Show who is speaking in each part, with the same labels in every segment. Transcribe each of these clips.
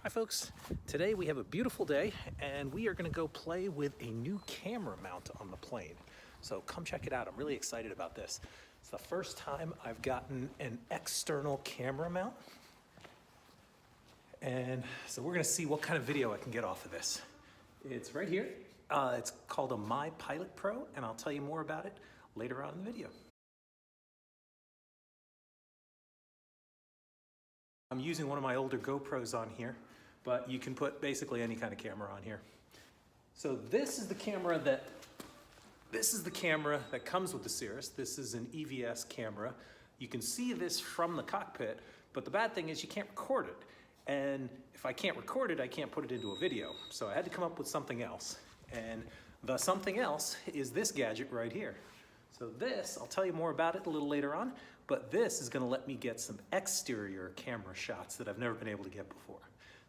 Speaker 1: Hi folks, today we have a beautiful day and we are going to go play with a new camera mount on the plane. So come check it out. I'm really excited about this. It's the first time I've gotten an external camera mount. And so we're going to see what kind of video I can get off of this. It's right here. It's called a My Pilot Pro, and I'll tell you more about it later on in the video. I'm using one of my older GoPros on here, but you can put basically any kind of camera on here. So this is the camera that comes with the Cirrus. This is an EVS camera. You can see this from the cockpit, but the bad thing is you can't record it. And if I can't record it, I can't put it into a video. So I had to come up with something else. And the something else is this gadget right here. So this, I'll tell you more about it a little later on, but this is gonna let me get some exterior camera shots that I've never been able to get before.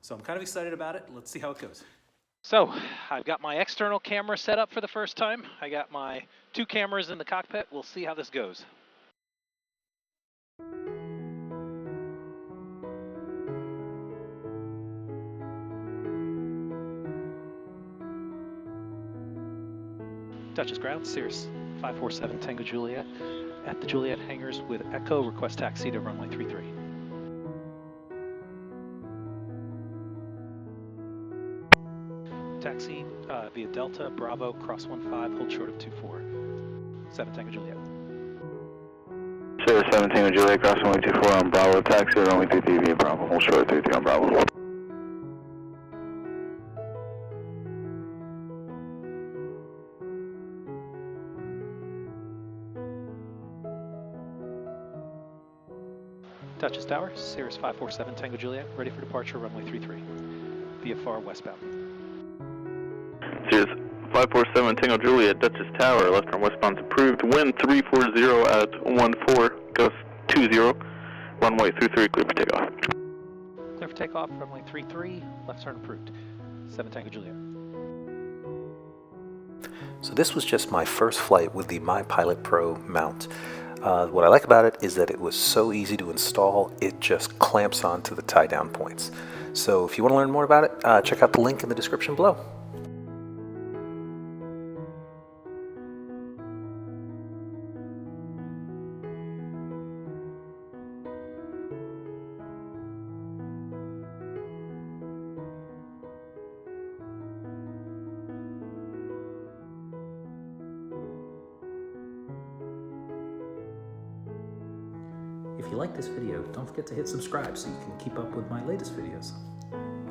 Speaker 1: So I'm kind of excited about it. Let's see how it goes. So I've got my external camera set up for the first time. I got my 2 cameras in the cockpit. We'll see how this goes. Dutchess ground, Cirrus 547 Tango Juliet at the Juliet hangars with Echo, request taxi to runway 33. Taxi via Delta, Bravo, cross 15, hold short of 24. 7 Tango Juliet.
Speaker 2: Cirrus 7 Tango Juliet, cross runway 24 on Bravo, taxi runway 33 via Bravo, hold short of 33 on Bravo.
Speaker 1: Dutchess Tower, Cirrus 547 Tango Juliet, ready for departure, runway 33, VFR westbound.
Speaker 2: Cirrus 547 Tango Juliet, Dutchess Tower, left turn westbound approved, wind 340 at 14, gust 20, runway 33, clear for takeoff.
Speaker 1: Clear for takeoff, runway 33, left turn approved, 7 Tango Juliet. So this was just my first flight with the My Pilot Pro mount. What I like about it is that it was so easy to install. It just clamps onto the tie down points. So if you want to learn more about it, check out the link in the description below. If you like this video, don't forget to hit subscribe so you can keep up with my latest videos.